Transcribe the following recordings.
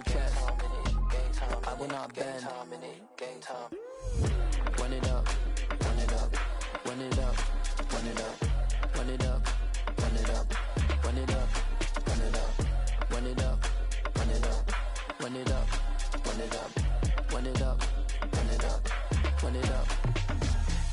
my chest. I will not bend. Run it up, run it up, run it up, run it up, run it up, run it up, run it up, run it up, run it up, run it up, run it up, run it up, run it up, run it up, run it up.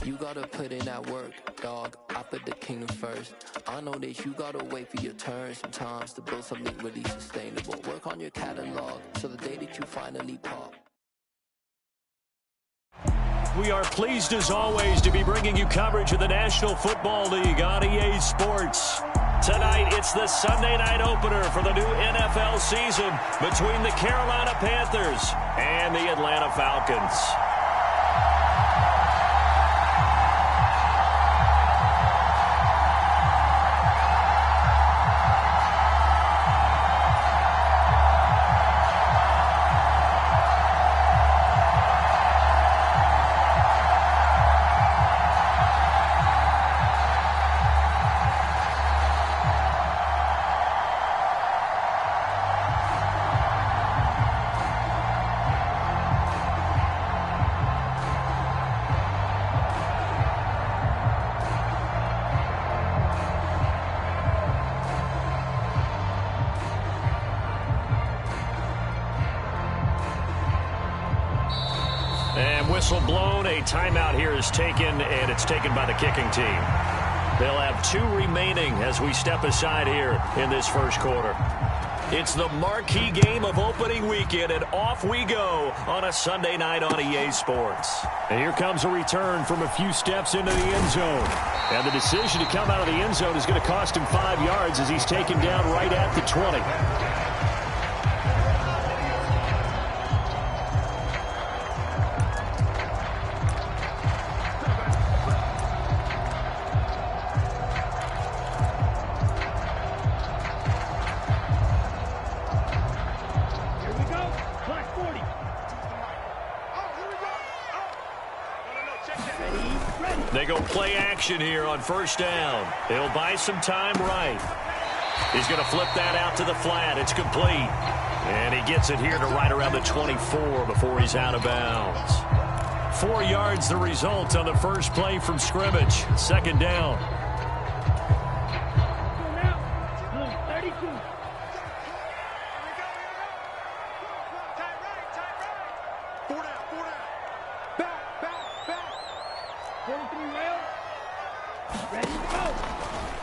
You gotta put in that work, dog. I put the kingdom first. I know that you gotta wait for your turn sometimes to build something really sustainable. Work on your catalog so the day that you finally pop. We are pleased as always to be bringing you coverage of the National Football League on EA Sports. Tonight, it's the Sunday night opener for the new NFL season between the Carolina Panthers and the Atlanta Falcons. And whistle blown, a timeout here is taken, and it's taken by the kicking team. They'll have 2 remaining as we step aside here in this first quarter. It's the marquee game of opening weekend, and off we go on a Sunday night on EA Sports. And here comes a return from a few steps into the end zone. And the decision to come out of the end zone is going to cost him 5 yards as he's taken down right at the 20. They go play action here on first down. He'll buy some time right. He's going to flip that out to the flat. It's complete. And he gets it here to right around the 24 before he's out of bounds. 4 yards the result on the first play from scrimmage. Second down.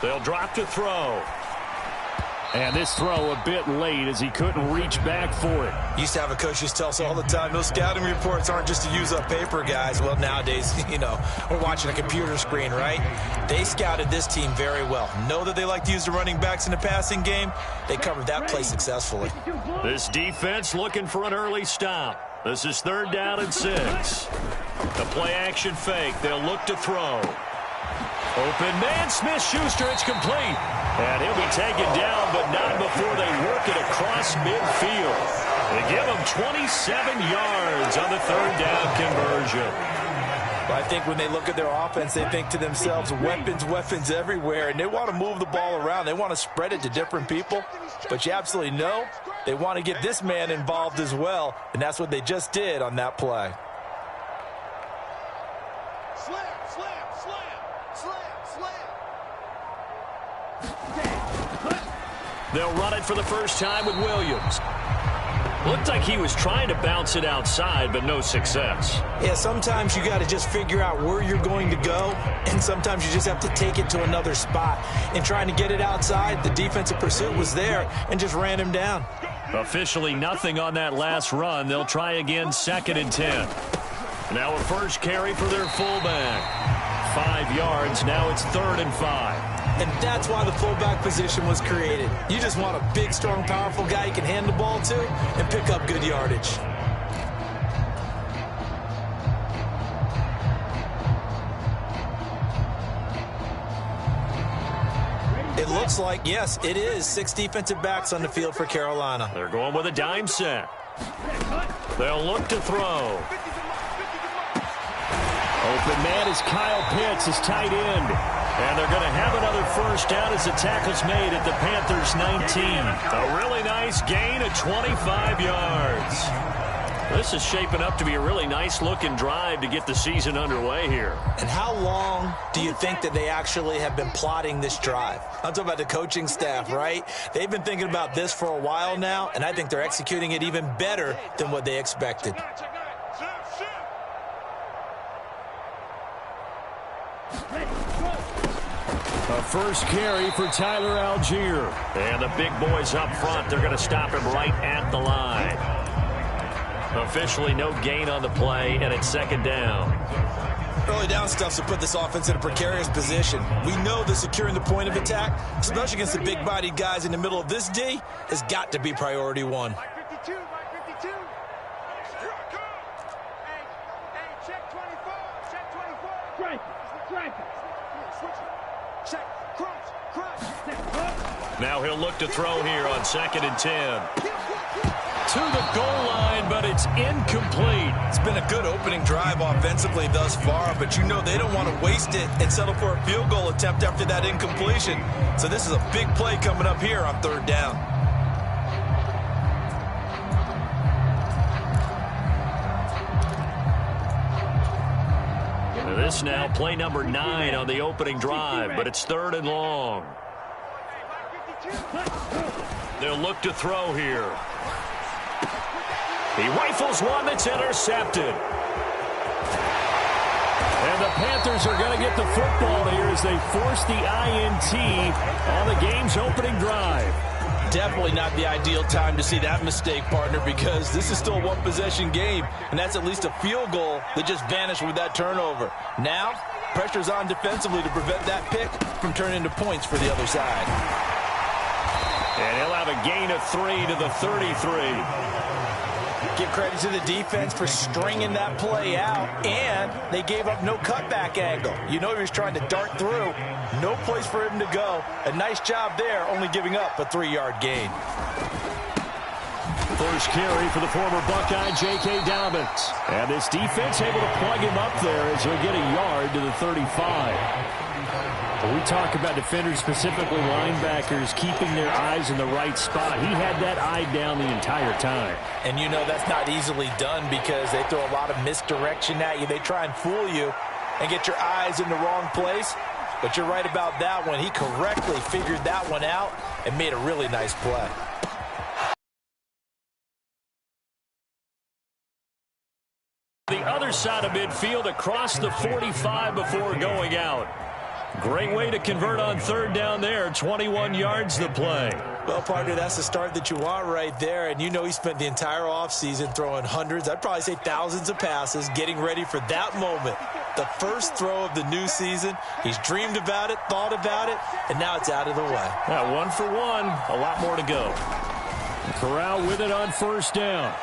They'll drop to throw. And this throw a bit late as he couldn't reach back for it. Used to have a coach used to tell us all the time, those scouting reports aren't just to use up paper, guys. Well, nowadays, we're watching a computer screen, right? They scouted this team very well. Know that they like to use the running backs in the passing game. They covered that play successfully. This defense looking for an early stop. This is 3rd down and 6. The play action fake. They'll look to throw. Open man, Smith-Schuster, it's complete. And he'll be taken down, but not before they work it across midfield. They give him 27 yards on the 3rd down conversion. But I think when they look at their offense, they think to themselves, weapons everywhere, and they want to move the ball around. They want to spread it to different people. But you absolutely know they want to get this man involved as well, and that's what they just did on that play. They'll run it for the first time with Williams. Looked like he was trying to bounce it outside, but no success. Yeah, sometimes you got to just figure out where you're going to go, and sometimes you just have to take it to another spot. And trying to get it outside, the defensive pursuit was there and just ran him down. Officially nothing on that last run. They'll try again, 2nd and 10. Now a first carry for their fullback. 5 yards, now it's 3rd and 5. And that's why the fullback position was created. You just want a big, strong, powerful guy you can hand the ball to and pick up good yardage. It looks like, yes, it is 6 defensive backs on the field for Carolina. They're going with a dime set. They'll look to throw. Open man is Kyle Pitts, his tight end. And they're going to have another first down as the tackle's made at the Panthers' 19. A really nice gain of 25 yards. This is shaping up to be a really nice-looking drive to get the season underway here. And how long do you think that they actually have been plotting this drive? I'm talking about the coaching staff, right? They've been thinking about this for a while now, and I think they're executing it even better than what they expected. A first carry for Tyler Algier. And the big boys up front, they're going to stop him right at the line. Officially no gain on the play, and it's second down. Early down stuff to put this offense in a precarious position. We know that securing the point of attack, especially against the big-bodied guys in the middle of this D, has got to be priority one. Now he'll look to throw here on 2nd and 10. To the goal line, but it's incomplete. It's been a good opening drive offensively thus far, but you know they don't want to waste it and settle for a field goal attempt after that incompletion. So this is a big play coming up here on 3rd down. This now play number 9 on the opening drive, but it's 3rd and long. They'll look to throw here. He rifles one that's intercepted. And the Panthers are going to get the football here as they force the INT on the game's opening drive. Definitely not the ideal time to see that mistake, partner, because this is still a one-possession game, and that's at least a field goal that just vanished with that turnover. Now, pressure's on defensively to prevent that pick from turning into points for the other side. And he'll have a gain of 3 to the 33. Give credit to the defense for stringing that play out, and they gave up no cutback angle. You know he was trying to dart through. No place for him to go. A nice job there, only giving up a 3-yard gain. First carry for the former Buckeye, J.K. Dobbins. And this defense able to plug him up there as he'll get a yard to the 35. We talk about defenders, specifically linebackers, keeping their eyes in the right spot. He had that eye down the entire time. And you know that's not easily done because they throw a lot of misdirection at you. They try and fool you and get your eyes in the wrong place. But you're right about that one. He correctly figured that one out and made a really nice play. The other side of midfield across the 45 before going out. Great way to convert on 3rd down there. 21 yards the play. Well, partner, that's the start that you want right there. And you know he spent the entire offseason throwing hundreds, I'd probably say thousands of passes, getting ready for that moment. The first throw of the new season. He's dreamed about it, thought about it, and now it's out of the way. Now 1 for 1. A lot more to go. Corral with it on 1st down.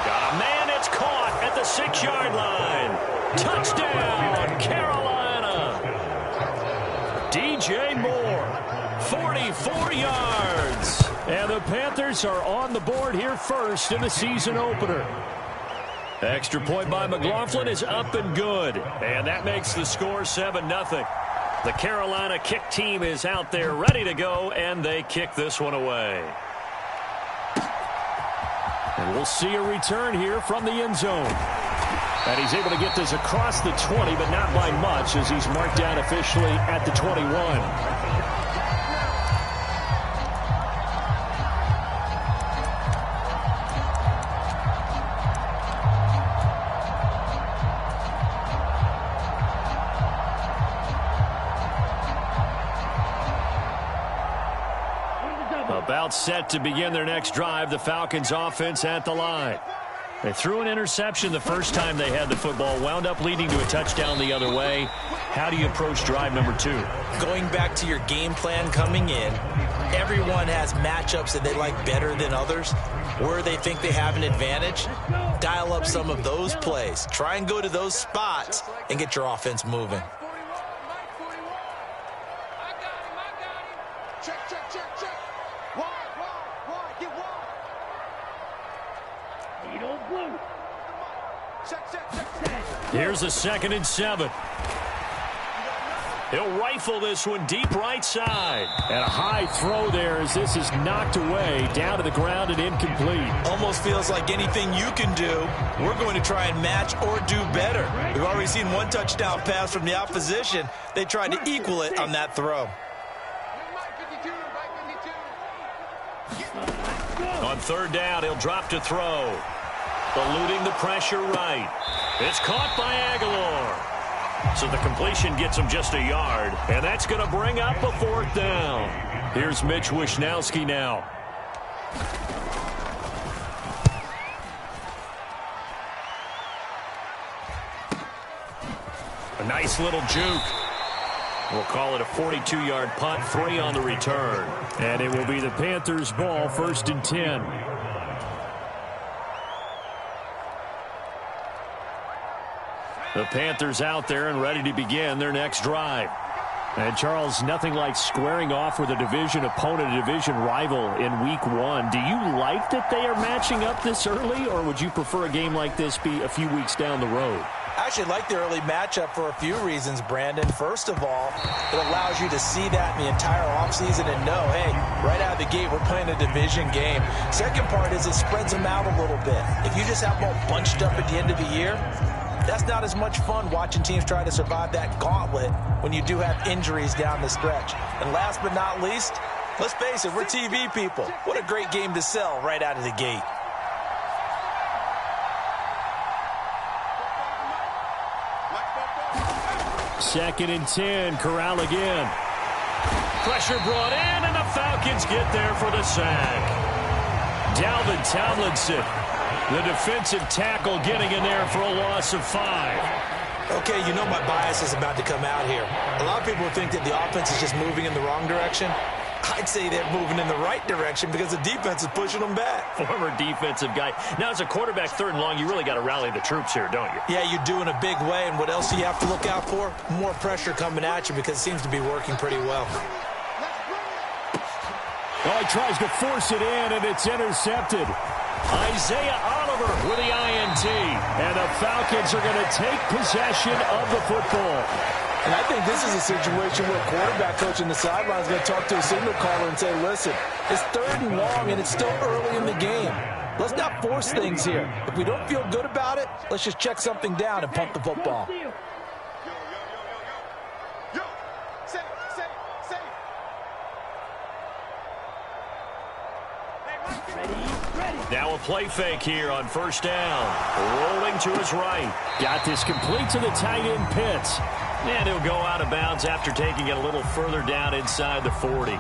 Got a man. It's caught at the 6-yard line. Touchdown, Carolina. DJ Moore, 44 yards. And the Panthers are on the board here first in the season opener. Extra point by McLaughlin is up and good. And that makes the score 7-0. The Carolina kick team is out there ready to go, and they kick this one away. And we'll see a return here from the end zone. And he's able to get this across the 20, but not by much as he's marked down officially at the 21. About set to begin their next drive, the Falcons offense at the line. They threw an interception the first time they had the football, wound up leading to a touchdown the other way. How do you approach drive number 2? Going back to your game plan coming in, everyone has matchups that they like better than others. Where they think they have an advantage, dial up some of those plays. Try and go to those spots and get your offense moving. Here's a 2nd and 7. He'll rifle this one deep right side. And a high throw there as this is knocked away, down to the ground and incomplete. Almost feels like anything you can do, we're going to try and match or do better. We've already seen one touchdown pass from the opposition. They tried to equal it on that throw. On third down, he'll drop to throw. Eluding the pressure right. It's caught by Aguilar. So the completion gets him just a yard, and that's going to bring up a fourth down. Here's Mitch Wishnowski now. A nice little juke. We'll call it a 42-yard punt, 3 on the return. And it will be the Panthers' ball, 1st and 10. The Panthers out there and ready to begin their next drive. And, Charles, nothing like squaring off with a division opponent, a division rival in Week 1. Do you like that they are matching up this early, or would you prefer a game like this be a few weeks down the road? I actually like the early matchup for a few reasons, Brandon. First of all, it allows you to see that in the entire offseason and know, hey, right out of the gate, we're playing a division game. Second part is it spreads them out a little bit. If you just have them all bunched up at the end of the year, that's not as much fun watching teams try to survive that gauntlet when you do have injuries down the stretch. And last but not least, let's face it, we're TV people. What a great game to sell right out of the gate. Second and 10, Corral again. Pressure brought in, and the Falcons get there for the sack. Dalvin Tomlinson, the defensive tackle, getting in there for a loss of 5. Okay, you know my bias is about to come out here. A lot of people think that the offense is just moving in the wrong direction. I'd say they're moving in the right direction because the defense is pushing them back. Former defensive guy. Now, as a quarterback, 3rd and long, you really got to rally the troops here, don't you? Yeah, you do in a big way. And what else do you have to look out for? More pressure coming at you because it seems to be working pretty well. Oh, he tries to force it in, and it's intercepted. Isaiah Oliver with the INT. And the Falcons are going to take possession of the football. And I think this is a situation where a quarterback coach in the sideline is going to talk to a signal caller and say, listen, it's 3rd and long and it's still early in the game. Let's not force things here. If we don't feel good about it, let's just check something down and punt the football. Now a play fake here on 1st down. Rolling to his right. Got this complete to the tight end Pitts. And he'll go out of bounds after taking it a little further down inside the 40.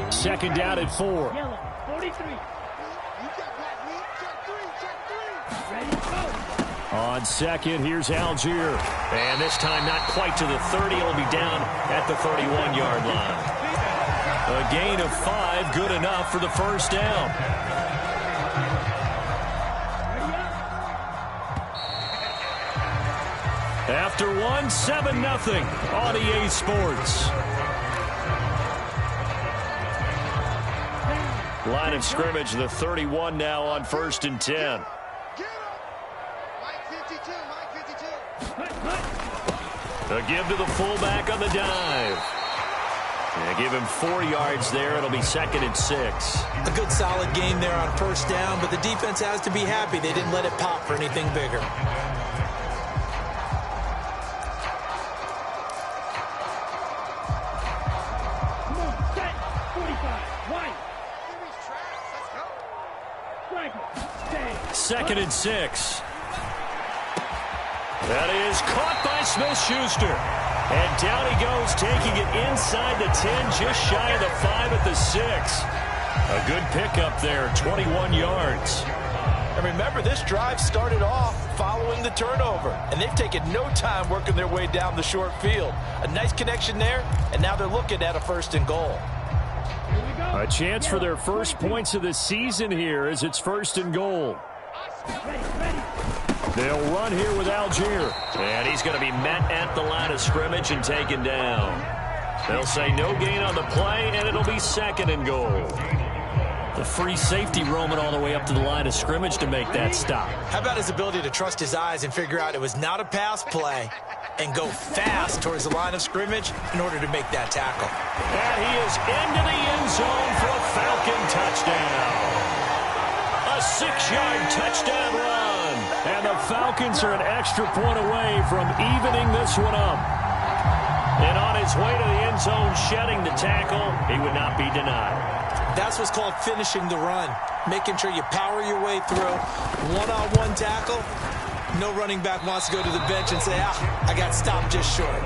2nd down at 4. On 2nd, here's Algier. And this time not quite to the 30. It'll be down at the 31-yard line. A gain of 5, good enough for the 1st down. After 1, 7-0 on EA Sports. Line of scrimmage, the 31 now on 1st and 10. A give to the fullback on the dive. Yeah, give him 4 yards there. It'll be 2nd and 6. A good solid game there on 1st down, but the defense has to be happy they didn't let it pop for anything bigger. Second and 6. That is caught by Smith-Schuster. And down he goes, taking it inside the 10, just shy of the 5 at the 6. A good pickup there, 21 yards. And remember, this drive started off following the turnover, and they've taken no time working their way down the short field. A nice connection there, and now they're looking at a 1st and goal. A chance for their first points of the season here as it's 1st and goal. They'll run here with Algier. And he's going to be met at the line of scrimmage and taken down. They'll say no gain on the play, and it'll be 2nd and goal. The free safety roaming all the way up to the line of scrimmage to make that stop. How about his ability to trust his eyes and figure out it was not a pass play? and go fast towards the line of scrimmage in order to make that tackle. And he is into the end zone for a Falcon touchdown. A 6-yard touchdown run. And the Falcons are an extra point away from evening this one up. And on his way to the end zone, shedding the tackle, he would not be denied. That's what's called finishing the run, making sure you power your way through. One-on-one tackle, no running back wants to go to the bench and say, I got stopped just short.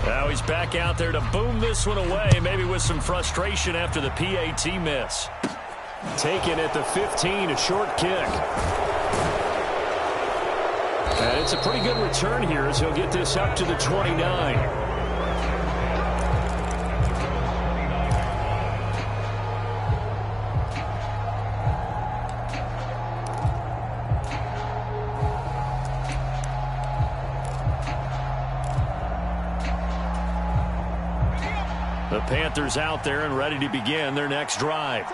Now he's back out there to boom this one away, maybe with some frustration after the PAT miss. Taken at the 15, a short kick. And it's a pretty good return here as he'll get this up to the 29. The Panthers out there and ready to begin their next drive.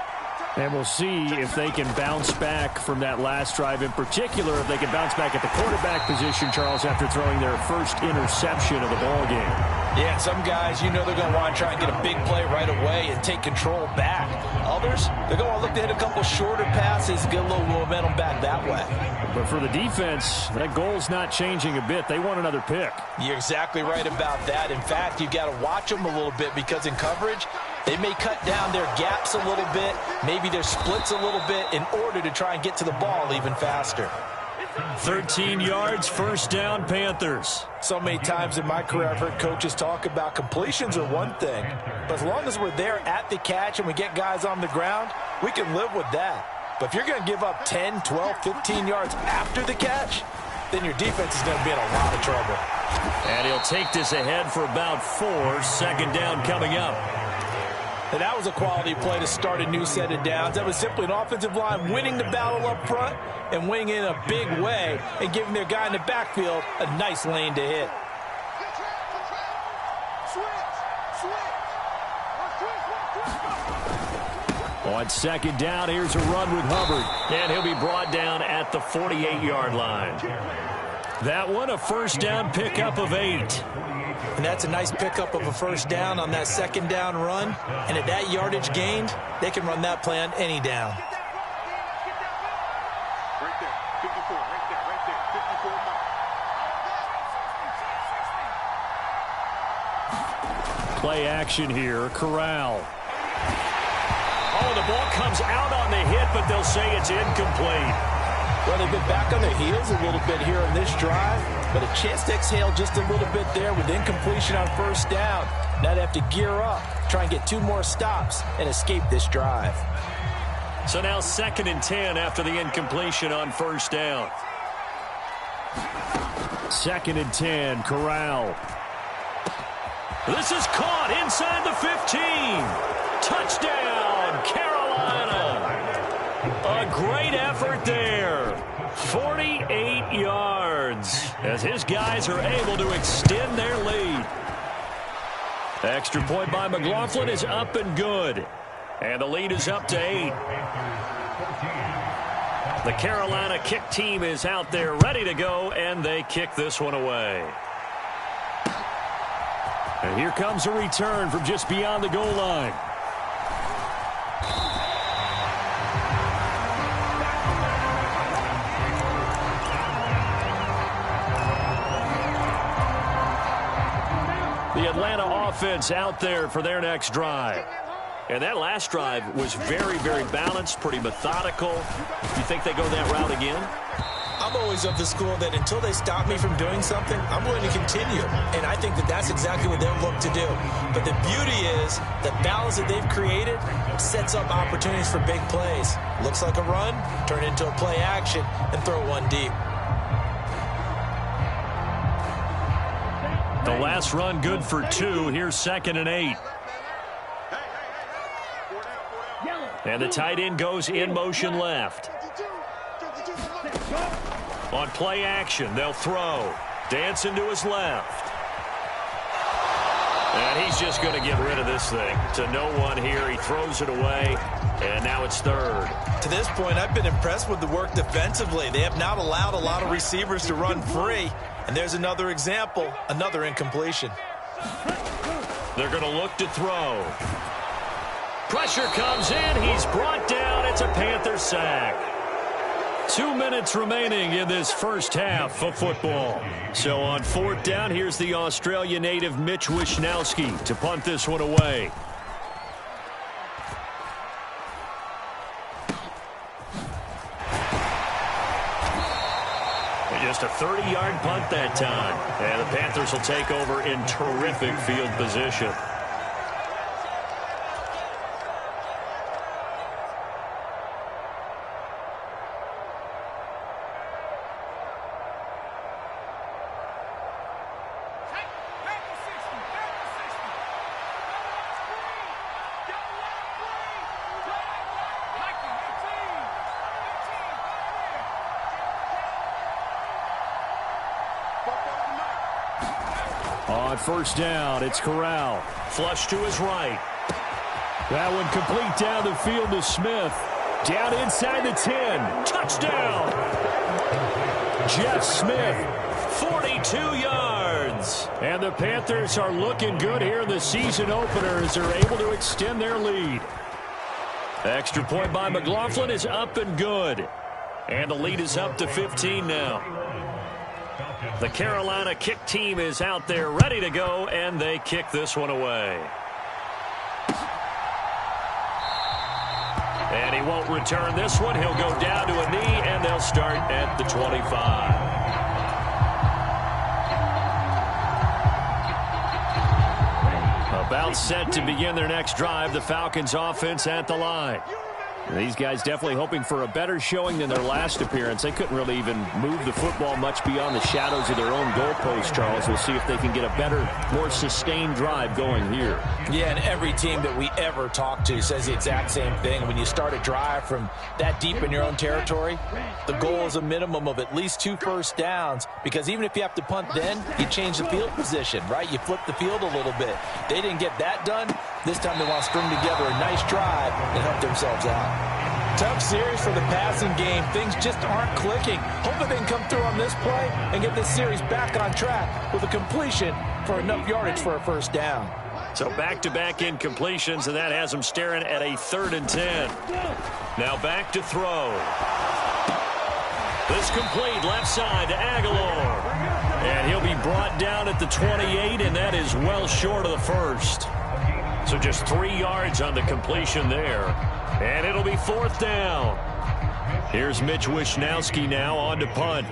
And we'll see if they can bounce back from that last drive, in particular, if they can bounce back at the quarterback position, Charles, after throwing their first interception of the ball game. Yeah, some guys, you know they're going to want to try and get a big play right away and take control back. Others, they're going to look to hit a couple shorter passes, get a little momentum back that way. But for the defense, that goal's not changing a bit. They want another pick. You're exactly right about that. In fact, you've got to watch them a little bit because in coverage, they may cut down their gaps a little bit, maybe their splits a little bit in order to try and get to the ball even faster. 13 yards, first down, Panthers. So many times in my career, I've heard coaches talk about completions are one thing, but as long as we're there at the catch and we get guys on the ground, we can live with that. But if you're going to give up 10, 12, 15 yards after the catch, then your defense is going to be in a lot of trouble. And he'll take this ahead for about 4, second down coming up. And that was a quality play to start a new set of downs. That was simply an offensive line winning the battle up front and winning in a big way and giving their guy in the backfield a nice lane to hit. On second down, here's a run with Hubbard. And he'll be brought down at the 48-yard line. That one, a first down pickup of 8. And that's a nice pickup of a first down on that second down run. And at that yardage gained, they can run that play on any down. Play action here, Corral. Oh, the ball comes out on the hit, but they'll say it's incomplete. Well, they've been back on their heels a little bit here on this drive, but a chance to exhale just a little bit there with incompletion on first down. Now they have to gear up, try and get 2 more stops, and escape this drive. So now 2nd and 10 after the incompletion on first down. 2nd and 10, Corral. This is caught inside the 15. Touchdown, Carolina. A great effort there. 48 yards as his guys are able to extend their lead. Extra point by McLaughlin is up and good. And the lead is up to 8. The Carolina kick team is out there ready to go, and they kick this one away. And here comes a return from just beyond the goal line. The Atlanta offense out there for their next drive. And that last drive was very, very balanced, pretty methodical. You think they go that route again? I'm always of the school that until they stop me from doing something, I'm going to continue. And I think that that's exactly what they'll look to do. But the beauty is the balance that they've created sets up opportunities for big plays. Looks like a run, turn it into a play action, and throw one deep. The last run good for 2. Here's 2nd and 8. And the tight end goes in motion left. On play action, they'll throw. Dancing to his left. And he's just going to get rid of this thing. To no one here. He throws it away, and now it's third. To this point, I've been impressed with the work defensively. They have not allowed a lot of receivers to run free. And there's another example, another incompletion. They're going to look to throw. Pressure comes in. He's brought down. It's a Panther sack. 2 minutes remaining in this first half of football. So on fourth down, here's the Australia native Mitch Wishnowsky to punt this one away. Just a 30-yard punt that time. And the Panthers will take over in terrific field position. On first down, it's Corral. Flush to his right. That one complete down the field to Smith. Down inside the 10. Touchdown! Jeff Smith, 42 yards. And the Panthers are looking good here in the season opener as they're able to extend their lead. Extra point by McLaughlin is up and good. And the lead is up to 15 now. The Carolina kick team is out there ready to go, and they kick this one away. And he won't return this one. He'll go down to a knee, and they'll start at the 25. About set to begin their next drive, the Falcons offense at the line. These guys definitely hoping for a better showing than their last appearance. They couldn't really even move the football much beyond the shadows of their own goalpost, Charles. We'll see if they can get a better, more sustained drive going here. Yeah, and every team that we ever talk to says the exact same thing. When you start a drive from that deep in your own territory, the goal is a minimum of at least 2 first downs, because even if you have to punt then, you change the field position, right? You flip the field a little bit. They didn't get that done. This time they want to string together a nice drive and help themselves out. Tough series for the passing game. Things just aren't clicking. Hoping they can come through on this play and get this series back on track with a completion for enough yardage for a first down. So back-to-back incompletions, and that has them staring at a 3rd and 10. Now back to throw. This complete left side to Aguilar. And he'll be brought down at the 28, and that is well short of the first. So just 3 yards on the completion there. And it'll be 4th down. Here's Mitch Wishnowsky now on to punt.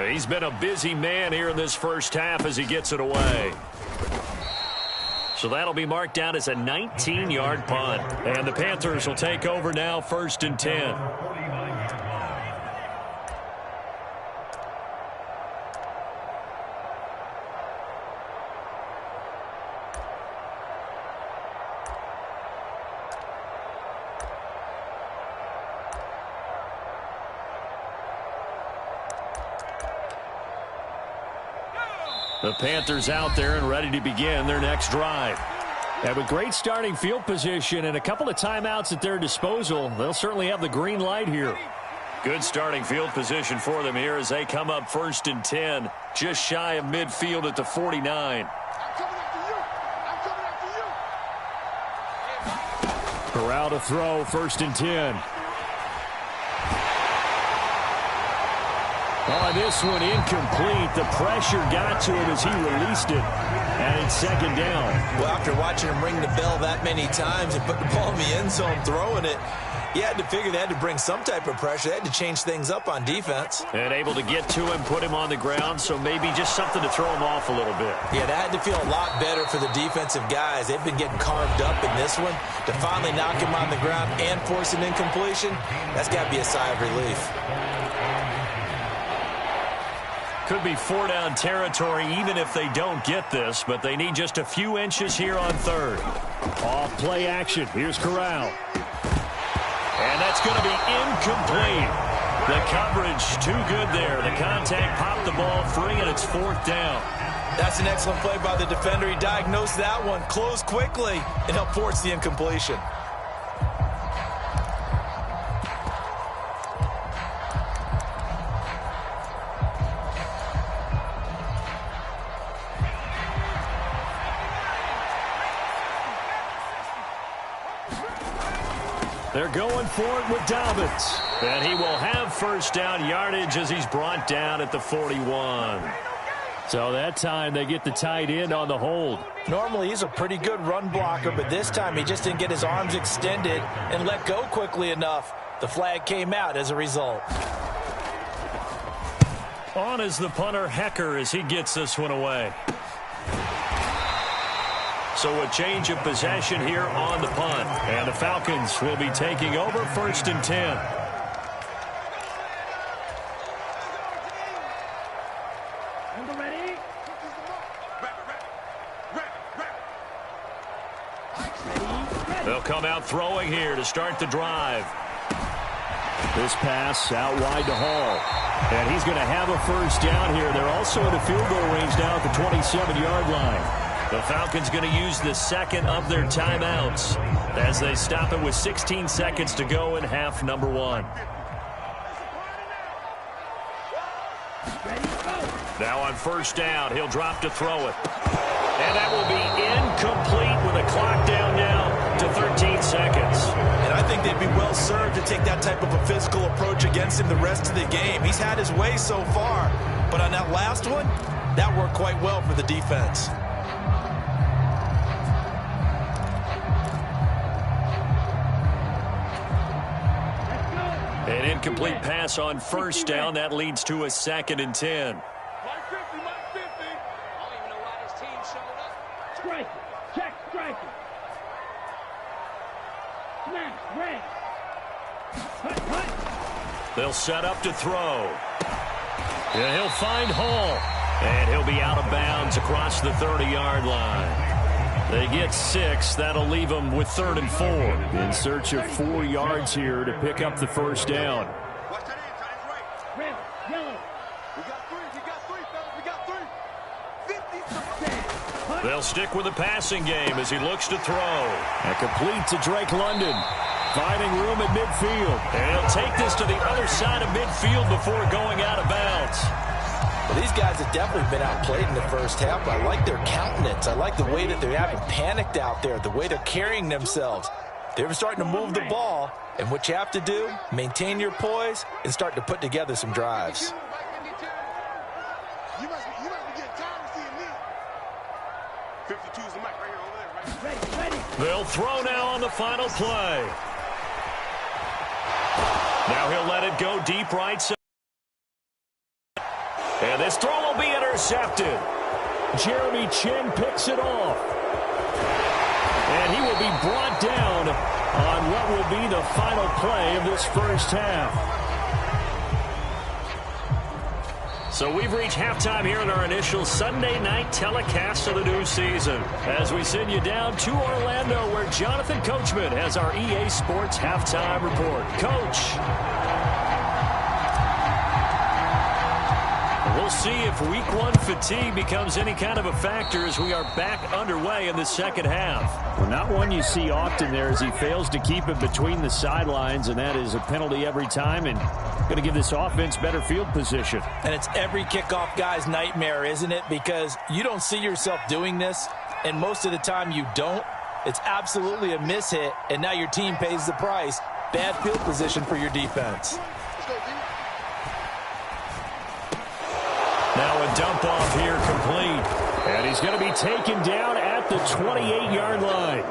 He's been a busy man here in this first half as he gets it away. So that'll be marked down as a 19-yard punt. And the Panthers will take over now, 1st and 10. The Panthers out there and ready to begin their next drive. And with great starting field position and a couple of timeouts at their disposal, they'll certainly have the green light here. Good starting field position for them here as they come up 1st and 10, just shy of midfield at the 49. Corral to throw, 1st and 10. Oh, this one incomplete. The pressure got to him as he released it. And it's 2nd down. Well, after watching him ring the bell that many times and put the ball in the end zone throwing it, you had to figure they had to bring some type of pressure. They had to change things up on defense. And able to get to him, put him on the ground, so maybe just something to throw him off a little bit. Yeah, that had to feel a lot better for the defensive guys. They've been getting carved up in this one. To finally knock him on the ground and force an incompletion, that's got to be a sigh of relief. Could be 4-down territory even if they don't get this, but they need just a few inches here on third. Off play action. Here's Corral. And that's going to be incomplete. The coverage too good there. The contact popped the ball free, and it's 4th down. That's an excellent play by the defender. He diagnosed that one, closed quickly, and helped force the incompletion. They're going for it with Dobbins. And he will have first down yardage as he's brought down at the 41. So that time they get the tight end on the hold. Normally he's a pretty good run blocker, but this time he just didn't get his arms extended and let go quickly enough. The flag came out as a result. On is the punter, Hecker, as he gets this one away. So a change of possession here on the punt. And the Falcons will be taking over 1st and 10. They'll come out throwing here to start the drive. This pass out wide to Hall. And he's going to have a first down here. They're also in the field goal range now at the 27-yard line. The Falcons going to use the second of their timeouts as they stop it with 16 seconds to go in half number 1. Now on first down, he'll drop to throw it. And that will be incomplete with a clock down now to 13 seconds. And I think they'd be well served to take that type of a physical approach against him the rest of the game. He's had his way so far, but on that last one, that worked quite well for the defense. An incomplete pass on first down. That leads to a 2nd and 10. They'll set up to throw. And he'll find Hall. And he'll be out of bounds across the 30-yard line. They get 6. That'll leave them with 3rd and 4. In search of 4 yards here to pick up the first down. They'll stick with the passing game as he looks to throw. And complete to Drake London. Finding room at midfield. And he'll take this to the other side of midfield before going out of bounds. Well, these guys have definitely been outplayed in the first half. I like their countenance. I like the way that they haven't panicked out there, the way they're carrying themselves. They're starting to move the ball, and what you have to do, maintain your poise and start to put together some drives. They'll throw now on the final play. Now he'll let it go deep right side. And this throw will be intercepted. Jeremy Chin picks it off. And he will be brought down on what will be the final play of this first half. So we've reached halftime here in our initial Sunday night telecast of the new season as we send you down to Orlando where Jonathan Coachman has our EA Sports halftime report. Coach. We'll see if week 1 fatigue becomes any kind of a factor as we are back underway in the second half. Well, not one you see often there as he fails to keep it between the sidelines, and that is a penalty every time and going to give this offense better field position. And it's every kickoff guy's nightmare, isn't it? Because you don't see yourself doing this, and most of the time you don't. It's absolutely a mishit, and now your team pays the price. Bad field position for your defense. Now a dump off here complete. And he's going to be taken down at the 28-yard line.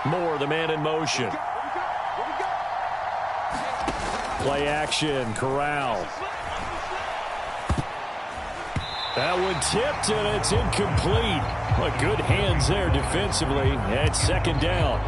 Moore, the man in motion. Play action, Corral. That one tipped, and it's incomplete. Well, good hands there defensively at second down.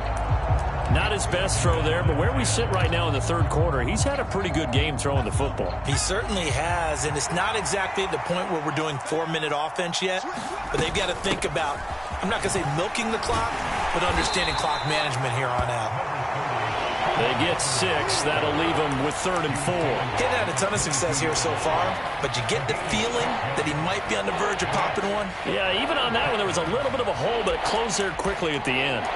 Not his best throw there, but where we sit right now in the third quarter, he's had a pretty good game throwing the football. He certainly has, and it's not exactly at the point where we're doing 4-minute offense yet, but they've got to think about, I'm not going to say milking the clock, but understanding clock management here on out. They get 6. That'll leave them with 3rd and 4. He hasn't had a ton of success here so far, but you get the feeling that he might be on the verge of popping one. Yeah, even on that one, there was a little bit of a hole, but it closed there quickly at the end.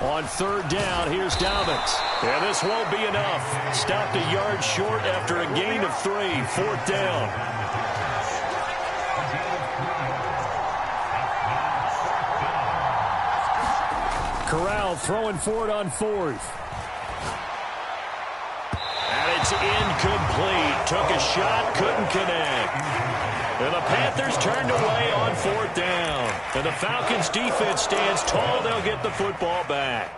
On 3rd down, here's Dobbins. And this won't be enough. Stopped a yard short after a gain of 3. 4th down. Corral throwing for it on 4th. And it's incomplete. Took a shot, couldn't connect. And the Panthers turned away on 4th down. And the Falcons defense stands tall. They'll get the football back.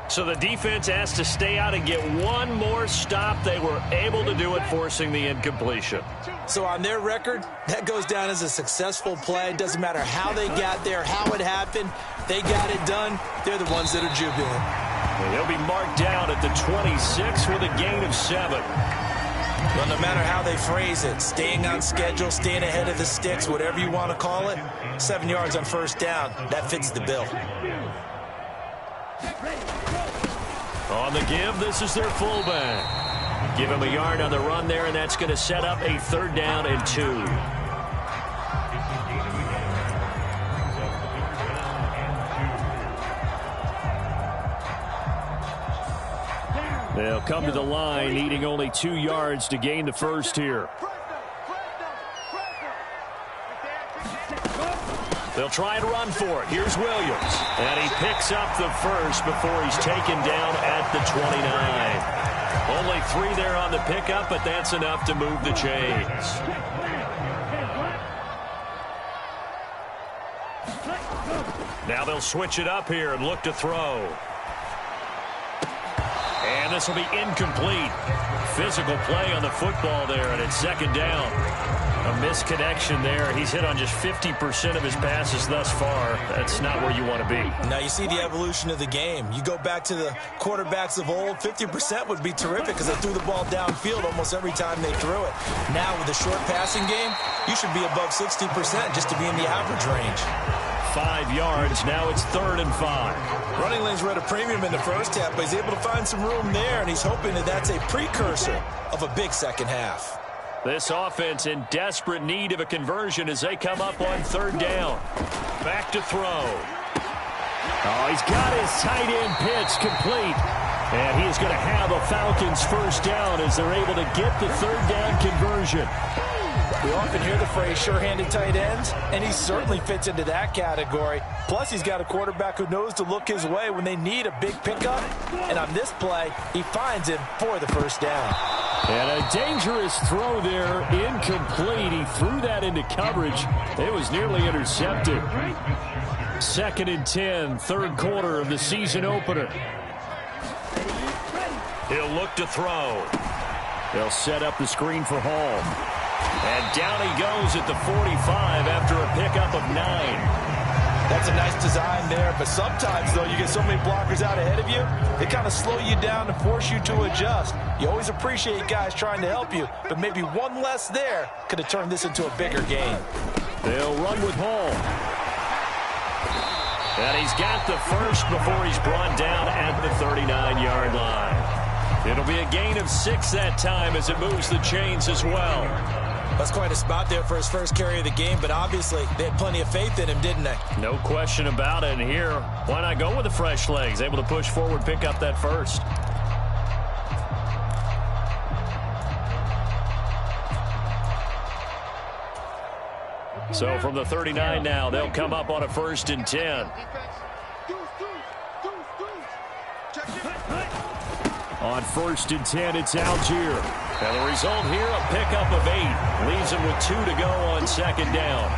So the defense has to stay out and get one more stop. They were able to do it, forcing the incompletion. So on their record, that goes down as a successful play. It doesn't matter how they got there, how it happened. They got it done. They're the ones that are jubilant. And he'll be marked down at the 26 with a gain of 7. Well, no matter how they phrase it, staying on schedule, staying ahead of the sticks, whatever you want to call it, 7 yards on 1st down, that fits the bill. On the give, this is their fullback. Give him a yard on the run there, and that's going to set up a 3rd down and 2. They'll come to the line, needing only 2 yards to gain the first here. They'll try and run for it. Here's Williams. And he picks up the first before he's taken down at the 29. Only 3 there on the pickup, but that's enough to move the chains. Now they'll switch it up here and look to throw. And this will be incomplete. Physical play on the football there, and it's 2nd down. A misconnection there. He's hit on just 50% of his passes thus far. That's not where you want to be. Now you see the evolution of the game. You go back to the quarterbacks of old, 50% would be terrific because they threw the ball downfield almost every time they threw it. Now with the short passing game, you should be above 60% just to be in the average range. 5 yards. Now it's 3rd and 5. Running lanes were at a premium in the first half, but he's able to find some room there, and he's hoping that that's a precursor of a big second half. This offense in desperate need of a conversion as they come up on 3rd down. Back to throw. Oh, he's got his tight end pitch complete. And he is going to have a Falcons 1st down as they're able to get the 3rd down conversion. We often hear the phrase sure-handed tight ends, and he certainly fits into that category. Plus, he's got a quarterback who knows to look his way when they need a big pickup. And on this play, he finds him for the 1st down. And a dangerous throw there, incomplete. He threw that into coverage. It was nearly intercepted. 2nd and 10, 3rd quarter of the season opener. He'll look to throw. They'll set up the screen for Hall. And down he goes at the 45 after a pickup of 9. That's a nice design there, but sometimes, though, you get so many blockers out ahead of you, they kind of slow you down and force you to adjust. You always appreciate guys trying to help you, but maybe one less there could have turned this into a bigger game. They'll run with Hall. And he's got the first before he's brought down at the 39-yard line. It'll be a gain of 6 that time as it moves the chains as well. That's quite a spot there for his first carry of the game, but obviously they had plenty of faith in him, didn't they? No question about it. And here, why not go with the fresh legs? Able to push forward, pick up that first. So from the 39 now, they'll come up on a 1st and 10. On 1st and 10, it's Algier. And the result here, a pickup of 8. Leaves him with 2 to go on 2nd down.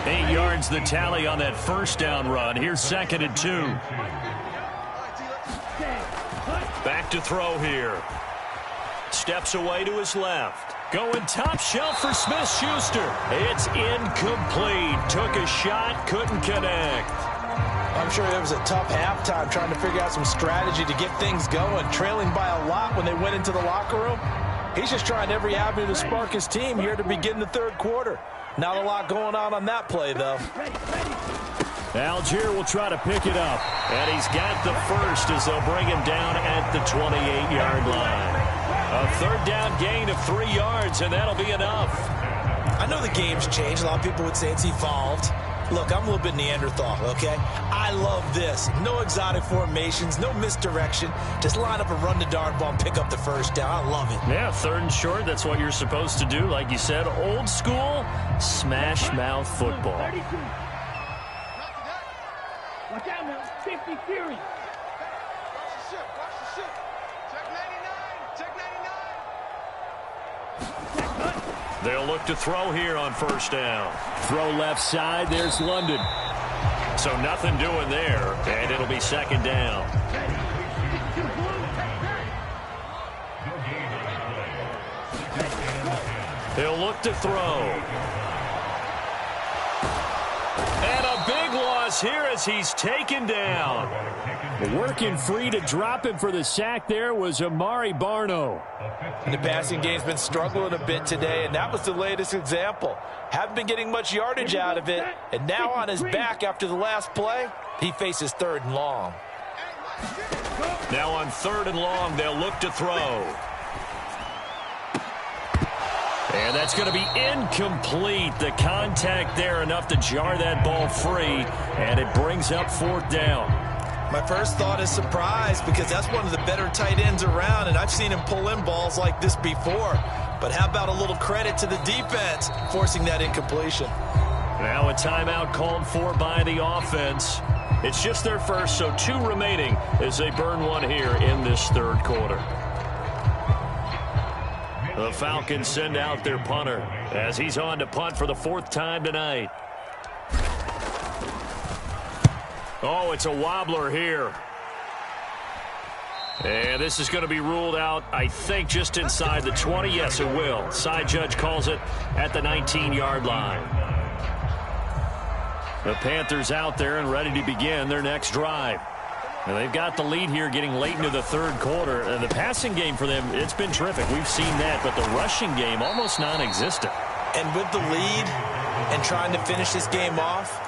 8 yards the tally on that first down run. Here's 2nd and 2. Back to throw here. Steps away to his left. Going top shelf for Smith-Schuster. It's incomplete. Took a shot, couldn't connect. I'm sure it was a tough halftime trying to figure out some strategy to get things going. Trailing by a lot when they went into the locker room. He's just trying every avenue to spark his team here to begin the third quarter. Not a lot going on that play, though. Algier will try to pick it up. And he's got the first as they'll bring him down at the 28-yard line. A third down gain of 3 yards, and that'll be enough. I know the game's changed. A lot of people would say it's evolved. Look, I'm a little bit Neanderthal, okay? I love this. No exotic formations, no misdirection. Just line up and run the darn ball and pick up the first down. I love it. Yeah, 3rd and short, that's what you're supposed to do. Like you said, old school, smash mouth football. Watch out now, 50 series. Watch the ship. Check 99. They'll look to throw here on first down. Throw left side. There's London. So nothing doing there, and it'll be 2nd down. He'll look to throw. And a big loss here as he's taken down. Working free to drop him for the sack there was Amari Barno. And the passing game's been struggling a bit today, and that was the latest example. Haven't been getting much yardage out of it, and now on his back after the last play, he faces 3rd and long. Now on 3rd and long, they'll look to throw. And that's going to be incomplete. The contact there enough to jar that ball free, and it brings up 4th down. My first thought is surprise because that's one of the better tight ends around, and I've seen him pull in balls like this before. But how about a little credit to the defense forcing that incompletion? Now a timeout called for by the offense. It's just their first, so 2 remaining as they burn one here in this 3rd quarter. The Falcons send out their punter as he's on to punt for the 4th time tonight. Oh, it's a wobbler here. And this is going to be ruled out, I think, just inside the 20. Yes, it will. Side judge calls it at the 19-yard line. The Panthers out there and ready to begin their next drive. And they've got the lead here getting late into the 3rd quarter. And the passing game for them, it's been terrific. We've seen that, but the rushing game almost non-existent. And with the lead and trying to finish this game off,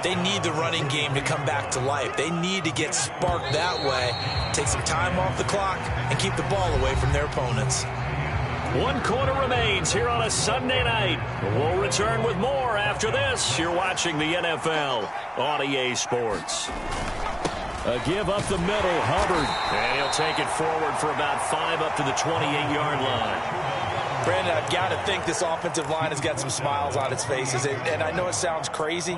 they need the running game to come back to life. They need to get sparked that way, take some time off the clock, and keep the ball away from their opponents. 1 quarter remains here on a Sunday night. We'll return with more after this. You're watching the NFL on EA Sports. A give up the middle, Hubbard. And he'll take it forward for about 5 up to the 28-yard line. Brandon, I've got to think this offensive line has got some smiles on its faces. And I know it sounds crazy,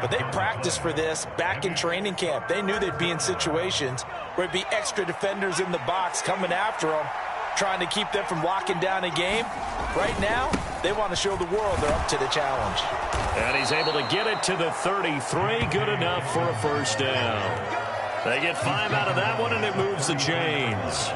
but they practiced for this back in training camp. They knew they'd be in situations where it'd be extra defenders in the box coming after them, trying to keep them from locking down a game. Right now, they want to show the world they're up to the challenge. And he's able to get it to the 33. Good enough for a first down. They get 5 out of that one, and it moves the chains.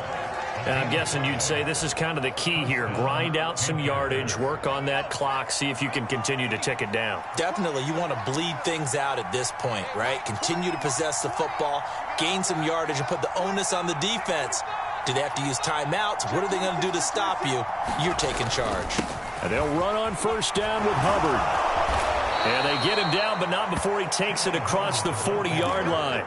And I'm guessing you'd say this is kind of the key here. Grind out some yardage, work on that clock, see if you can continue to tick it down. Definitely, you want to bleed things out at this point, right? Continue to possess the football, gain some yardage, and put the onus on the defense. Do they have to use timeouts? What are they going to do to stop you? You're taking charge. And they'll run on first down with Hubbard. And they get him down, but not before he takes it across the 40-yard line.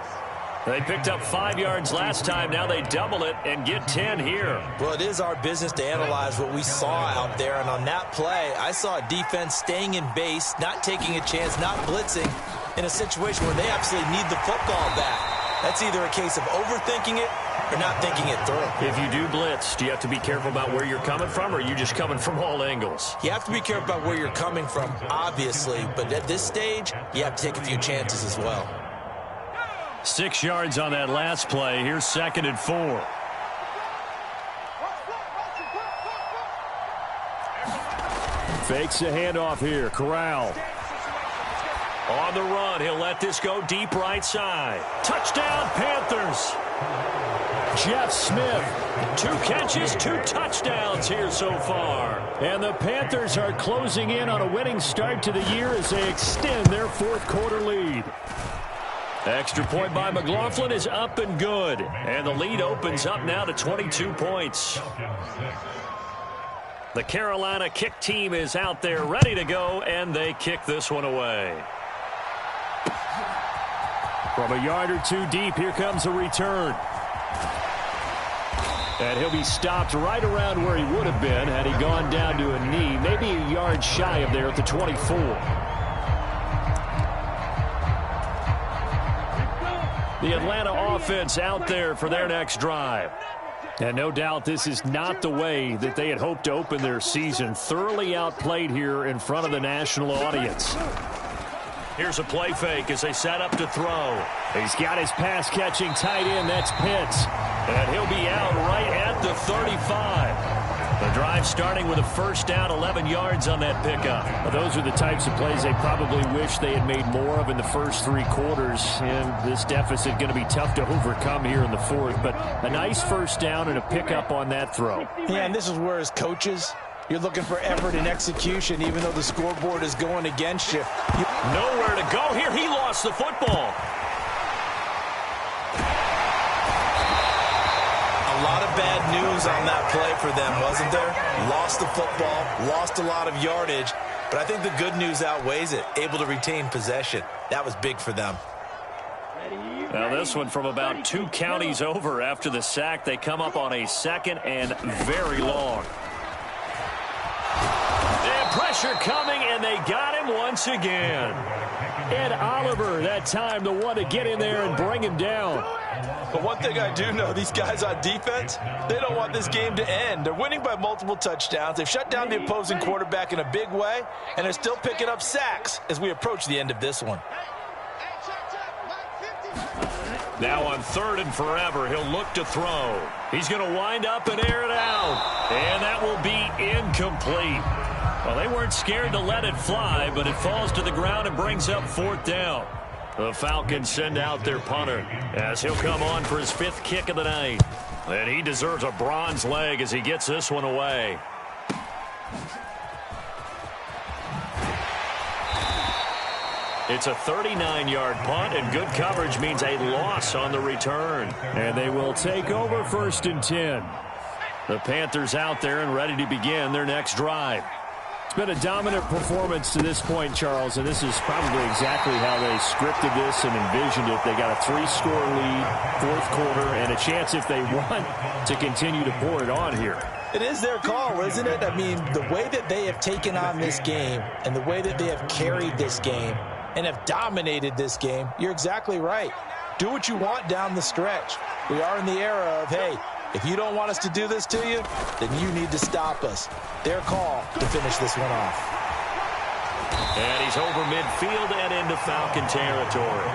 They picked up 5 yards last time. Now they double it and get 10 here. Well, it is our business to analyze what we saw out there. And on that play, I saw a defense staying in base, not taking a chance, not blitzing in a situation where they absolutely need the football back. That's either a case of overthinking it or not thinking it through. If you do blitz, do you have to be careful about where you're coming from, or are you just coming from all angles? You have to be careful about where you're coming from, obviously. But at this stage, you have to take a few chances as well. 6 yards on that last play. Here's 2nd and 4. Fakes the handoff here. Corral. On the run, he'll let this go deep right side. Touchdown, Panthers. Jeff Smith. 2 catches, 2 touchdowns here so far. And the Panthers are closing in on a winning start to the year as they extend their fourth quarter lead. Extra point by McLaughlin is up and good. And the lead opens up now to 22 points. The Carolina kick team is out there ready to go, and they kick this one away. From a yard or two deep, here comes a return. And he'll be stopped right around where he would have been had he gone down to a knee, maybe a yard shy of there at the 24. The Atlanta offense out there for their next drive. And no doubt this is not the way that they had hoped to open their season. Thoroughly outplayed here in front of the national audience. Here's a play fake as they set up to throw. He's got his pass-catching tight end. That's Pitts. And he'll be out right at the 35. The drive starting with a first down, 11 yards on that pickup. Well, those are the types of plays they probably wish they had made more of in the first 3 quarters. And this deficit going to be tough to overcome here in the fourth. But a nice first down and a pickup on that throw. Yeah, and this is where as coaches, you're looking for effort and execution, even though the scoreboard is going against you. Nowhere to go here. He lost the football. A lot of bad news on that play for them, wasn't there? Lost the football, lost a lot of yardage, but I think the good news outweighs it. Able to retain possession. That was big for them. Now this one from about 2 counties over after the sack. They come up on a 2nd and very long. And pressure coming, and they got him once again. Ed Oliver, that time the one to get in there and bring him down. But one thing I do know, these guys on defense, they don't want this game to end. They're winning by multiple touchdowns. They've shut down the opposing quarterback in a big way, and they're still picking up sacks as we approach the end of this one. Now on 3rd and forever, he'll look to throw. He's going to wind up and air it out. And that will be incomplete. Well, they weren't scared to let it fly, but it falls to the ground and brings up 4th down. The Falcons send out their punter as he'll come on for his 5th kick of the night. And he deserves a bronze leg as he gets this one away. It's a 39-yard punt, and good coverage means a loss on the return. And they will take over 1st and 10. The Panthers out there and ready to begin their next drive. It's been a dominant performance to this point, Charles, and this is probably exactly how they scripted this and envisioned it. They got a 3-score lead, 4th quarter, and a chance if they want to continue to pour it on here. It is their call, isn't it? I mean, the way that they have taken on this game and the way that they have carried this game and have dominated this game, you're exactly right. Do what you want down the stretch. We are in the era of, hey, if you don't want us to do this to you, then you need to stop us. Their call to finish this one off. And he's over midfield and into Falcon territory.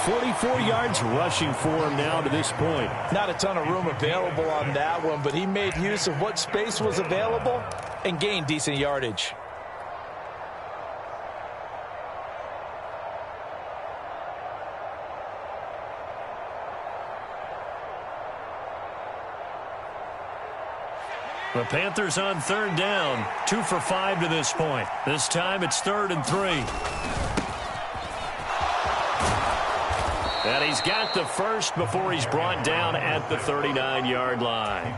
44 yards rushing for him now to this point. Not a ton of room available on that one, but he made use of what space was available and gained decent yardage. The Panthers on 3rd down, 2 for 5 to this point. This time it's 3rd and 3. And he's got the first before he's brought down at the 39-yard line.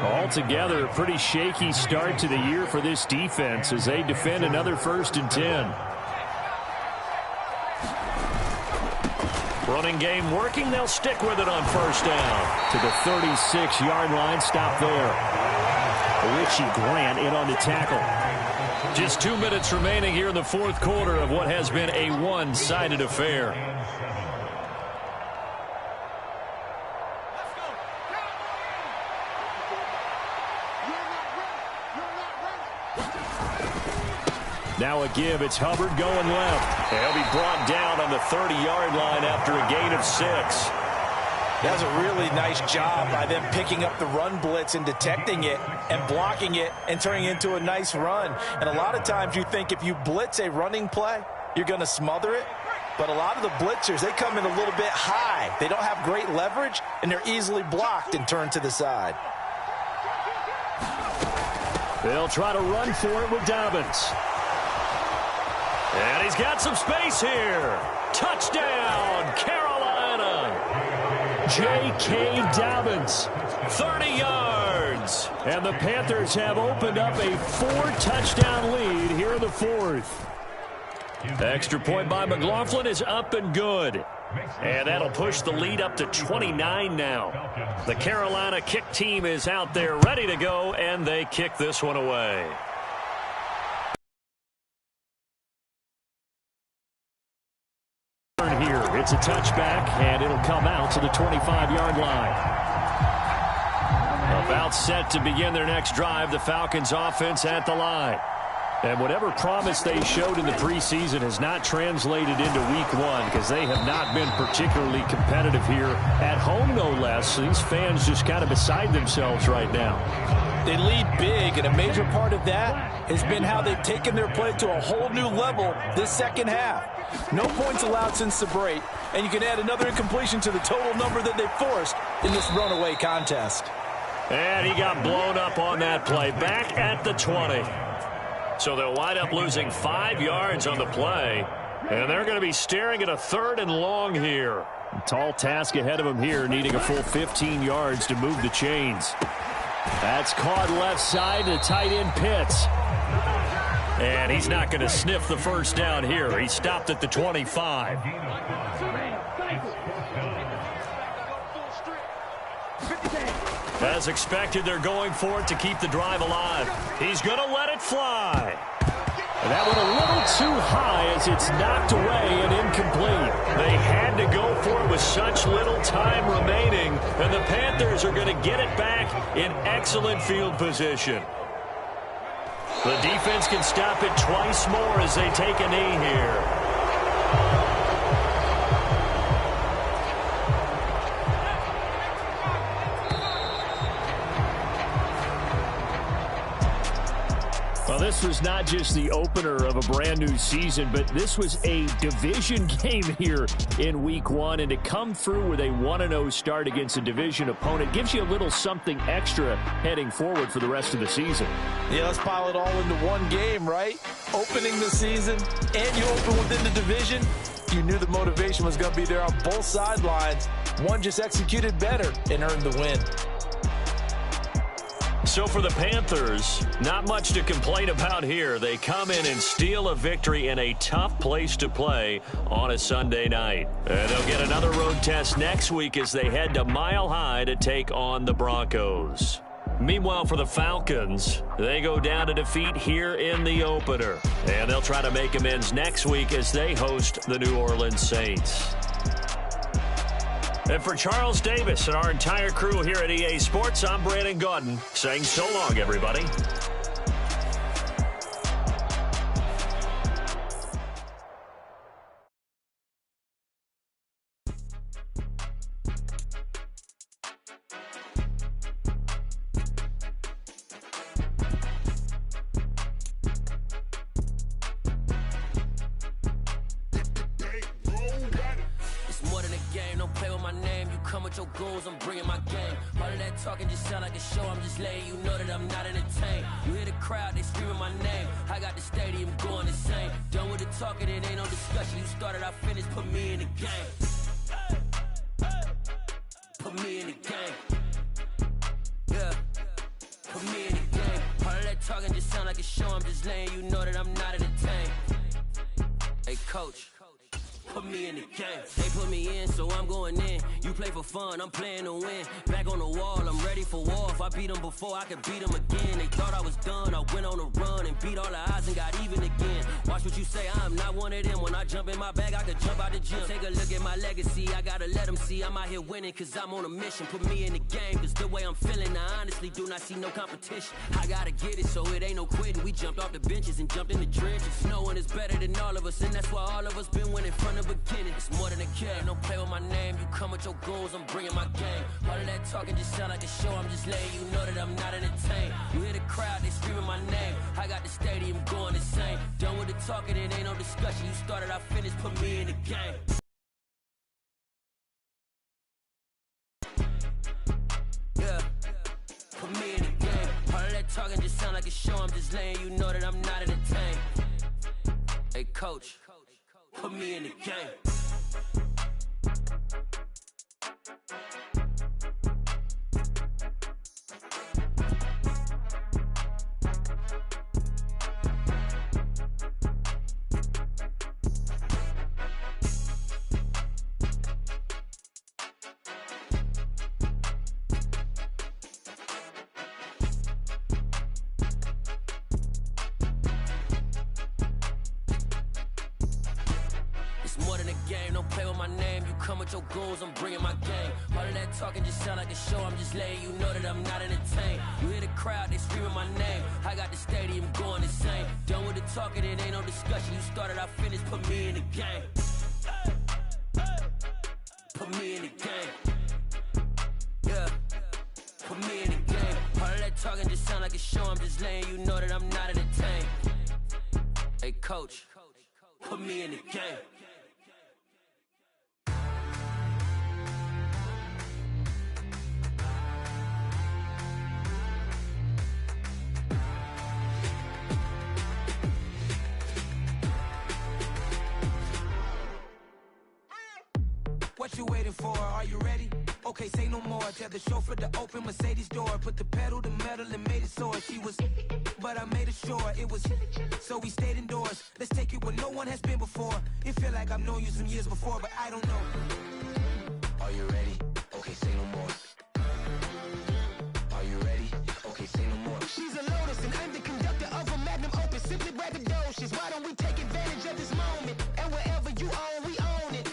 Altogether, a pretty shaky start to the year for this defense as they defend another 1st and 10. Running game working. They'll stick with it on 1st down. To the 36-yard line. Stop there. Richie Grant in on the tackle. Just 2 minutes remaining here in the 4th quarter of what has been a one-sided affair. Now a give. It's Hubbard going left. He'll be brought down on the 30-yard line after a gain of 6. That's a really nice job by them picking up the run blitz and detecting it and blocking it and turning it into a nice run. And a lot of times you think if you blitz a running play, you're going to smother it. But a lot of the blitzers, they come in a little bit high. They don't have great leverage, and they're easily blocked and turned to the side. They'll try to run for it with Dobbins. And he's got some space here. Touchdown, Carolina. J.K. Dobbins, 30 yards. And the Panthers have opened up a 4-touchdown lead here in the fourth. Extra point by McLaughlin is up and good. And that'll push the lead up to 29 now. The Carolina kick team is out there ready to go, and they kick this one away. Here, it's a touchback, and it'll come out to the 25-yard line. About set to begin their next drive, the Falcons offense at the line. And whatever promise they showed in the preseason has not translated into week one because they have not been particularly competitive here at home, no less. These fans just kind of beside themselves right now. They lead big, and a major part of that has been how they've taken their play to a whole new level this second half. No points allowed since the break, and you can add another incompletion to the total number that they forced in this runaway contest. And he got blown up on that play, back at the 20. So they'll wind up losing 5 yards on the play, and they're going to be staring at a 3rd and long here. A tall task ahead of them here, needing a full 15 yards to move the chains. That's caught left side to tight end Pitts. And he's not going to sniff the first down here. He stopped at the 25. As expected, they're going for it to keep the drive alive. He's going to let it fly. And that went a little too high as it's knocked away and incomplete. They had to go for it with such little time remaining, and the Panthers are going to get it back in excellent field position. The defense can stop it twice more as they take a knee here. Well, this was not just the opener of a brand new season, but this was a division game here in week one. And to come through with a 1-0 start against a division opponent gives you a little something extra heading forward for the rest of the season. Yeah, let's pile it all into one game, right? Opening the season, and you open within the division. You knew the motivation was going to be there on both sidelines. One just executed better and earned the win. So for the Panthers, not much to complain about here. They come in and steal a victory in a tough place to play on a Sunday night. And they'll get another road test next week as they head to Mile High to take on the Broncos. Meanwhile, for the Falcons, they go down to defeat here in the opener. And they'll try to make amends next week as they host the New Orleans Saints. And for Charles Davis and our entire crew here at EA Sports, I'm Brandon Gaudin saying so long, everybody. Your goals, I'm bringing my game. All of that talking just sound like a show. I'm just letting you know that I'm not entertained. You hear the crowd, they screaming my name. I got the stadium going insane. Done with the talking, it ain't no discussion. You started, I finished, put me in the game. Put me in the game. Yeah. Put me in the game. All of that talking just sound like a show. I'm just letting you know that I'm not entertained. Hey, coach. Put me in the game. They put me in, so I'm going in. You play for fun, I'm playing to win. Back on the wall, I'm ready for war. If I beat them before, I could beat them again. They thought I was done, I went on a run and beat all the odds and got even again. Watch what you say, I'm not one of them. When I jump in my bag, I could jump out the gym. Take a look at my legacy, I gotta let them see I'm out here winning, cause I'm on a mission. Put me in the game, cause the way I'm feeling, I honestly do not see no competition. I gotta get it, so it ain't no quitting. We jumped off the benches and jumped in the trenches. No one is better than all of us, and that's why all of us been winning from the beginning. It's more than a kid, don't play with my name. You come with your goons, I'm bringing my game. All of that talking just sound like a show, I'm just letting you know that I'm not entertained. You hear the crowd, they screaming my name. I got the stadium going insane. Done with the talking, it ain't no discussion. You started, I finished, put me in the game. Yeah, put me in the game. All of that talking just sound like a show, I'm just letting you know that I'm not entertained. Hey coach, put me in the game. It's more than a game, don't play with my name. You come with your goons, I'm bringing my game. All of that talking just sound like a show, I'm just letting you know that I'm not entertained. You hear the crowd, they screaming my name. I got the stadium going insane. Done with the talking, it ain't no discussion. You started, I finished, put me in the game. Put me in the game. Yeah, put me in the game. All of that talking just sound like a show, I'm just letting you know that I'm not entertained. Hey coach, put me in the game. What you waiting for? Are you ready? Okay, say no more. Tell the chauffeur to open Mercedes door. Put the pedal to metal and made it soar. She was, but I made it sure it was. So we stayed indoors. Let's take it where no one has been before. It feel like I've known you some years before, but I don't know. Are you ready? Okay, say no more. Are you ready? Okay, say no more. She's a Lotus and I'm the conductor of a magnum opus. Simply braggadocious. Why don't we take advantage of this moment? And wherever you own, we own it.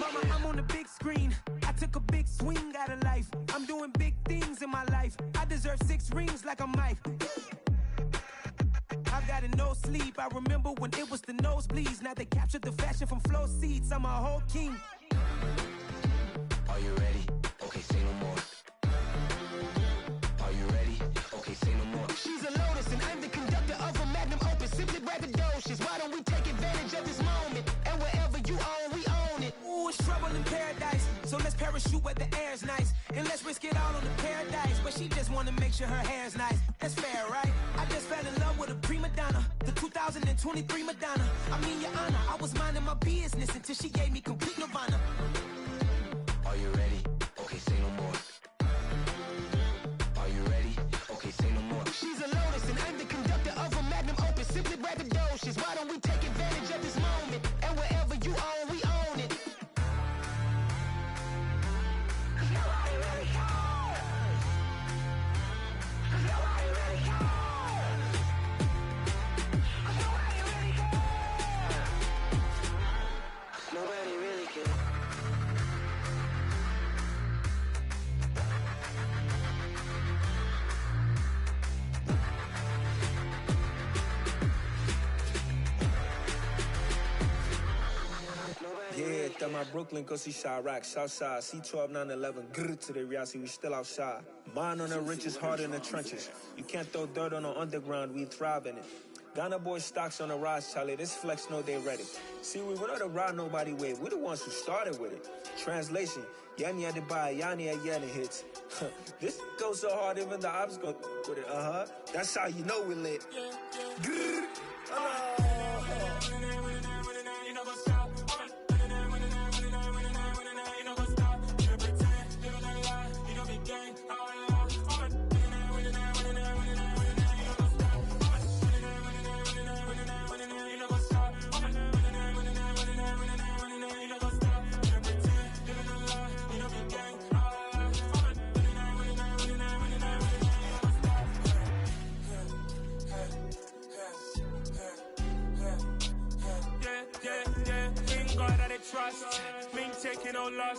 Mama, I'm on the big screen. I took a big swing out of life. I'm doing big things in my life. I deserve 6 rings like a Mike. I've got no sleep. I remember when it was the nosebleeds. Now they captured the fashion from flow seats. I'm a whole king. Are you ready? Okay, say no more. Are you ready? Okay, say no more. She's a Lotus and I'm the conductor of a magnum opus. Simply braggadocious. Why don't we take advantage of this moment? And wherever you own, we own it. Ooh, it's trouble in paradise. So let's parachute where the air's nice. And let's risk it all on the paradise. But she just wanna make sure her hair's nice. That's fair, right? I just fell in love with a prima donna. The 2023 Madonna. I mean, your honor, I was minding my business until she gave me complete nirvana. Are you ready? Okay, say no more. Are you ready? Okay, say no more. She's a Lotus and I'm the conductor of a magnum opus. Simply braggadocious. Why don't we take advantage of this moment? And wherever you own, we own it. Nobody really cares. Yeah, throw my Brooklyn, go see Chirac, Southside, C12, 911, grrr to the reality, we still outside. Mine on the riches, heart in the trenches. You can't throw dirt on the underground, we thrive in it. Ghana boys stocks on the rise, Charlie, this flex know they ready. See, we were not to ride nobody with, we the ones who started with it. Translation, Yanni had to buy, Yanni had Yanni hits. This goes so hard, even the ops go with it, That's how you know we lit. Grrr, Trust, me taking no loss.